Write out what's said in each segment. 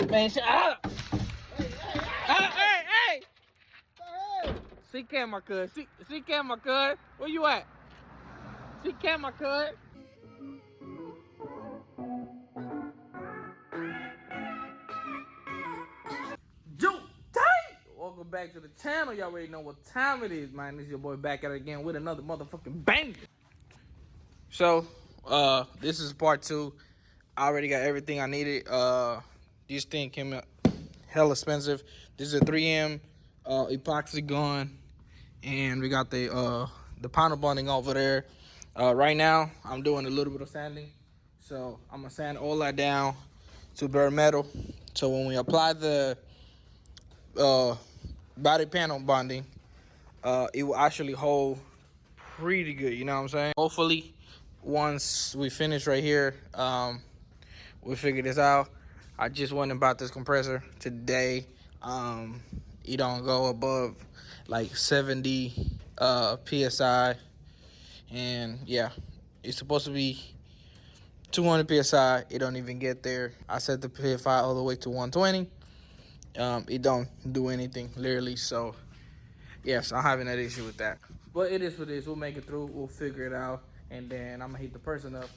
Man, shut up. Hey. See camera, cuz. See camera, cuz. Where you at? See camera, cuz. Joe tight. Welcome back to the channel. Y'all already know what time it is, man. This is your boy back at it again with another motherfucking banger. So, this is part 2. I already got everything I needed. This thing came out hell expensive. This is a 3M epoxy gun, and we got the panel bonding over there. Right now, I'm doing a little bit of sanding, so I'm gonna sand all that down to bare metal. So when we apply the body panel bonding, it will actually hold pretty good. You know what I'm saying? Hopefully, once we finish right here, we figure this out. I just went and bought this compressor today. It don't go above like 70 psi, and yeah, it's supposed to be 200 psi. It don't even get there. I set the psi all the way to 120. It don't do anything literally. So yes, I'm having that issue with that, but it is what it is. We'll make it through. We'll figure it out, and then I'm gonna hit the person up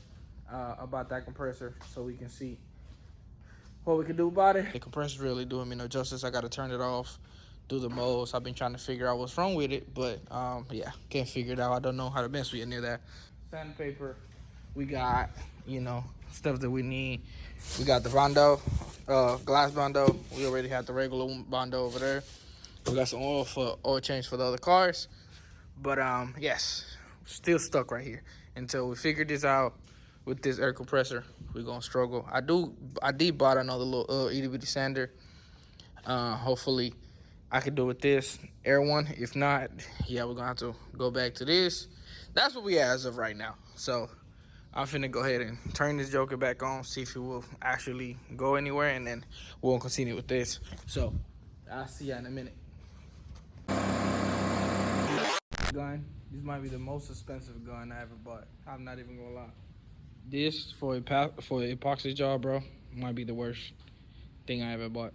about that compressor so we can see what we can do about it. The compressor's really doing me no justice. I gotta turn it off, do the modes. I've been trying to figure out what's wrong with it, but yeah, can't figure it out. I don't know how to mess with it near that. Sandpaper, we got, you know, stuff that we need. We got the Bondo, glass Bondo. We already have the regular Bondo over there. We got some oil change for the other cars. But yes, still stuck right here until we figure this out. With this air compressor, we're gonna struggle. I did bought another little itty bitty sander. Hopefully I can do with this air one. If not, yeah, we're gonna have to go back to this. That's what we have as of right now. So I'm finna go ahead and turn this joker back on, see if it will actually go anywhere, and then we'll continue with this. So I'll see ya in a minute. Gun. This might be the most expensive gun I ever bought. I'm not even gonna lie. This for an epoxy job, bro, might be the worst thing I ever bought.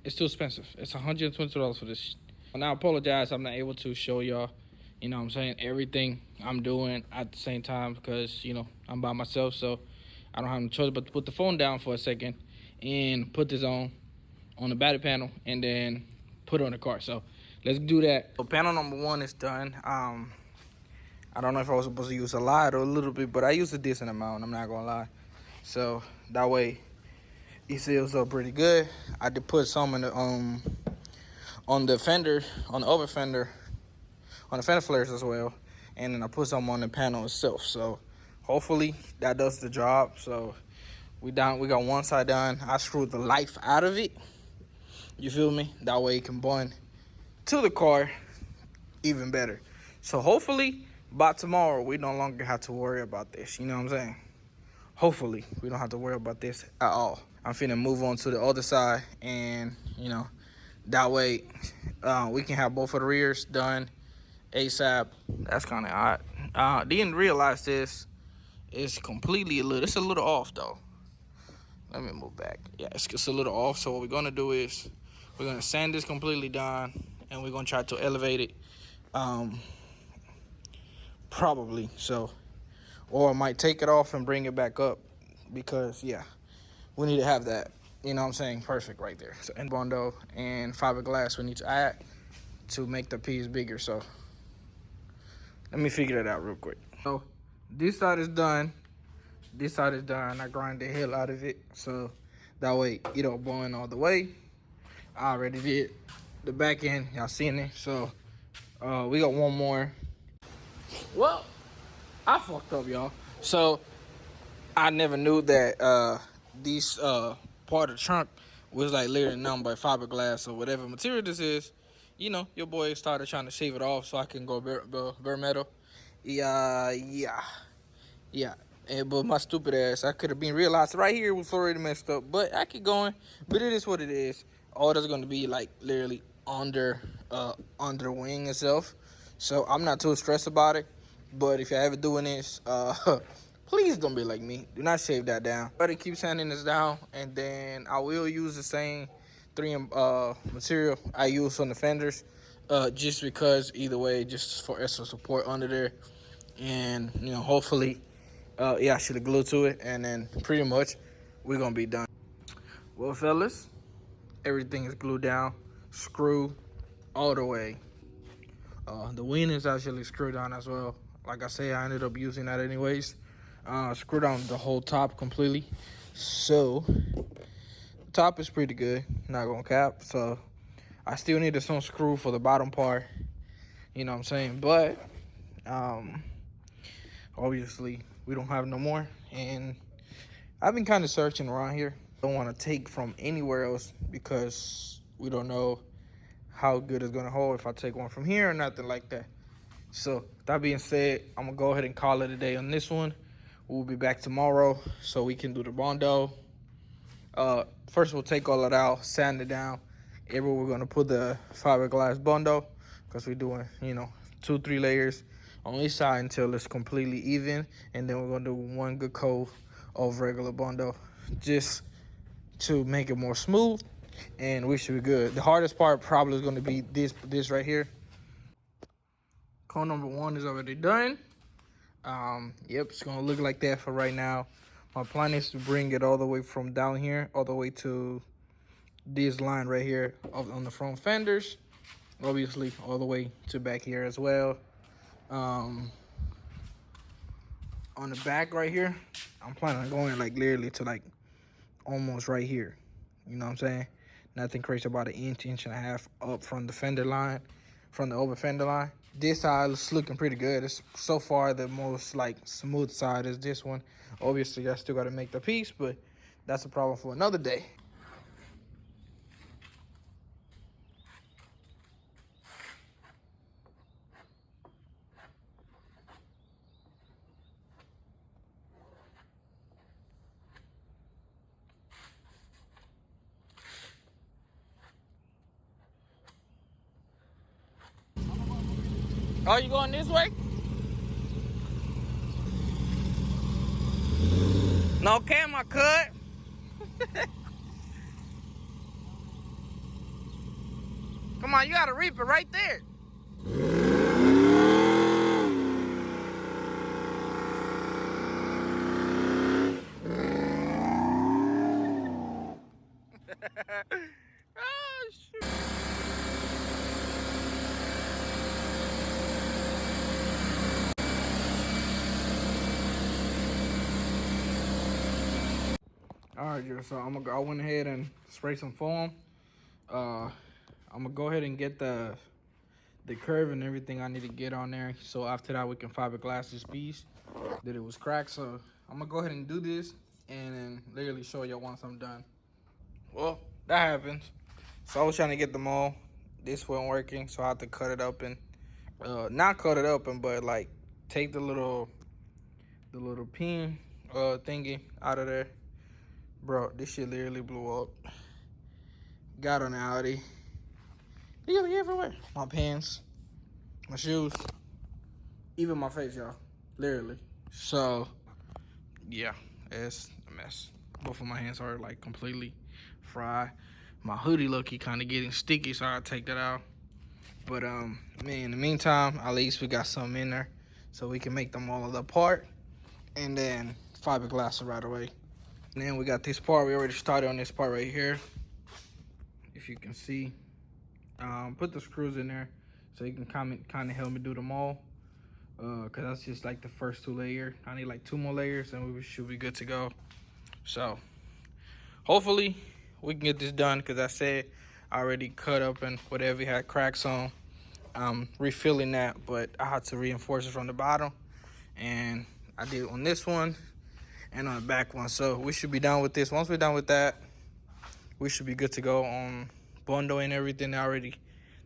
It's too expensive. It's $120 for this. And I apologize, I'm not able to show y'all, you know what I'm saying, everything I'm doing at the same time because, you know, I'm by myself, so I don't have no choice but to put the phone down for a second and put this on the battery panel and then put it on the car. So let's do that. So panel number 1 is done. I don't know if I was supposed to use a lot or a little bit, but I used a decent amount, I'm not gonna lie. So that way it seals up pretty good. I did put some in the on the fender, on the over fender, on the fender flares as well, and then I put some on the panel itself. So hopefully that does the job. So we got one side done. I screwed the life out of it, you feel me? That way it can bond to the car even better. So hopefully by tomorrow we no longer have to worry about this, you know what I'm saying? Hopefully we don't have to worry about this at all. I'm finna move on to the other side, and you know, that way we can have both of the rears done ASAP. That's kind of odd. Didn't realize this is completely it's a little off though. Let me move back. Yeah, it's a little off. So what we're gonna do is we're gonna sand this completely down, and we're gonna try to elevate it, probably. So, or I might take it off and bring it back up, because yeah, we need to have that, you know what I'm saying, perfect right there. So, and Bondo and fiberglass we need to add to make the piece bigger. So let me figure that out real quick. So this side is done. This side is done. I grind the hell out of it, so that way it don't bond all the way. I already did the back end, y'all seen it. So we got one more. Well, I fucked up, y'all. So I never knew that these part of the trunk was like literally nothing but fiberglass or whatever material this is. You know, your boy started trying to shave it off so I can go bare metal. Yeah. But my stupid ass, I could have been realized right here was already messed up. But I keep going. But it is what it is. All that's going to be like literally under the wing itself. So I'm not too stressed about it. But if you're ever doing this, Please don't be like me. Do not shave that down. But it keeps sanding this down, and then I will use the same 3M material I use on the fenders, just because either way, just for extra support under there, and you know, hopefully, yeah, I should have glued to it, and then pretty much we're gonna be done. Well, fellas, everything is glued down, screw all the way. The wing is actually screwed down as well. Like I say, I ended up using that anyways. Screw down the whole top completely. So the top is pretty good, not gonna cap. So I still needed some screw for the bottom part, you know what I'm saying? But obviously we don't have no more, and I've been kind of searching around here. Don't want to take from anywhere else because we don't know how good it's gonna hold if I take one from here or nothing like that. So that being said, I'm gonna go ahead and call it a day on this one. We'll be back tomorrow so we can do the Bondo. First we'll take all it out, sand it down. Everywhere we're gonna put the fiberglass Bondo, because we're doing, you know, 2-3 layers on each side until it's completely even, and then we're gonna do one good coat of regular Bondo just to make it more smooth, and we should be good. The hardest part probably is gonna be this right here. Coat number 1 is already done. Yep, it's gonna look like that for right now. My plan is to bring it all the way from down here all the way to this line right here on the front fenders, obviously all the way to back here as well. On the back right here, I'm planning on going like literally to like almost right here, you know what I'm saying? Nothing crazy, about an inch and a half up from the fender line, from the over fender line. This side is looking pretty good. It's so far the most like smooth side is this one. Obviously I still got to make the piece, but that's a problem for another day. Oh, you going this way? No camera cut. Come on, you gotta reap it right there. Oh, shoot. All right, so I went ahead and spray some foam. I'm gonna go ahead and get the curve and everything I need to get on there. So after that, we can fiberglass this piece that it was cracked. So I'm gonna go ahead and do this and then literally show y'all once I'm done. Well, that happens. So I was trying to get the mold. This wasn't working, so I had to cut it open. Not cut it open, but like take the little pin thingy out of there. Bro, this shit literally blew up. Got on the Audi. Literally everywhere. My pants, my shoes, even my face, y'all. Literally. So, yeah, it's a mess. Both of my hands are like completely fried. My hoodie look-y kind of getting sticky, so I gotta take that out. But man, in the meantime, at least we got something in there so we can make them all apart and then fiberglass it right away. And then we got this part. We already started on this part right here. If you can see, put the screws in there so you can kind of help me do them all. Cause that's just like the first 2 layers. I need like 2 more layers and we should be good to go. So hopefully we can get this done, because I said I already cut up and whatever had cracks on. I'm refilling that, but I had to reinforce it from the bottom, and I did it on this one and on the back one. So we should be done with this. Once we're done with that, we should be good to go on Bondo and everything. I already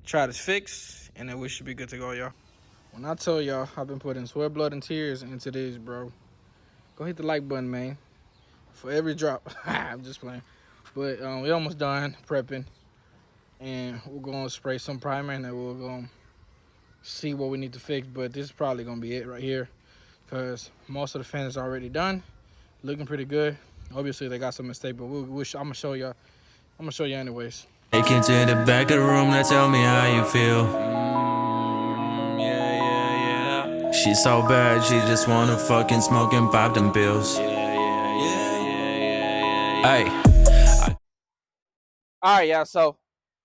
tried to fix, and then we should be good to go, y'all. When I tell y'all I've been putting sweat, blood, and tears into this, bro, go hit the like button, man, for every drop. I'm just playing. But we almost done prepping, and we're gonna spray some primer, and then we're gonna see what we need to fix. But this is probably gonna be it right here. because most of the fenders are already done, looking pretty good. Obviously they got some mistake, but I'm gonna show you. I'm gonna show you anyways. Take you to the back of the room, now tell me how you feel. She's so bad, she just wanna fucking smoke and pop them pills. Hey. All right, y'all. So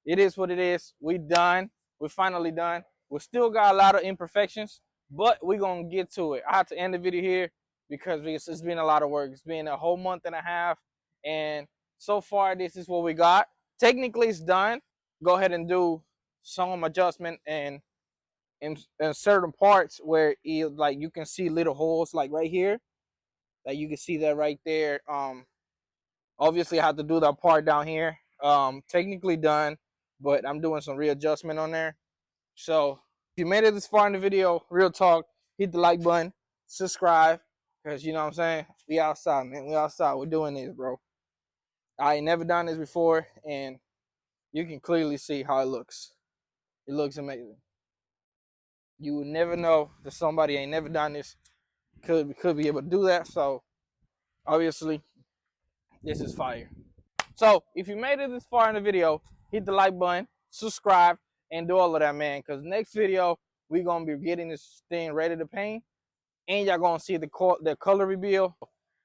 it is what it is. We done. We're finally done. We still got a lot of imperfections, but we're gonna get to it. I have to end the video here because it's been a lot of work. It's been a whole month and a half, and so far this is what we got. Technically, it's done. Go ahead and do some adjustment and in certain parts where like you can see little holes, like right here. Like you can see that right there. Obviously I have to do that part down here. Technically done, but I'm doing some readjustment on there. So if you made it this far in the video, real talk, hit the like button, subscribe, because you know what I'm saying? We outside, man. We outside. We're doing this, bro. I ain't never done this before, and you can clearly see how it looks. It looks amazing. You would never know that somebody ain't never done this could be able to do that. So obviously, this is fire. So if you made it this far in the video, hit the like button, subscribe, and do all of that, man. Because next video, we're going to be getting this thing ready to paint. And y'all going to see the color reveal.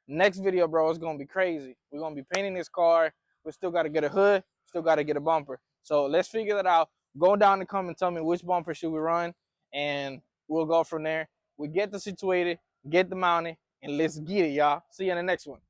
Next video, bro, it's going to be crazy. We're going to be painting this car. We still got to get a hood. Still got to get a bumper. So let's figure that out. Go down in the comments, tell me which bumper should we run. And we'll go from there. We get the situated, get the mounted, and let's get it, y'all. See you in the next one.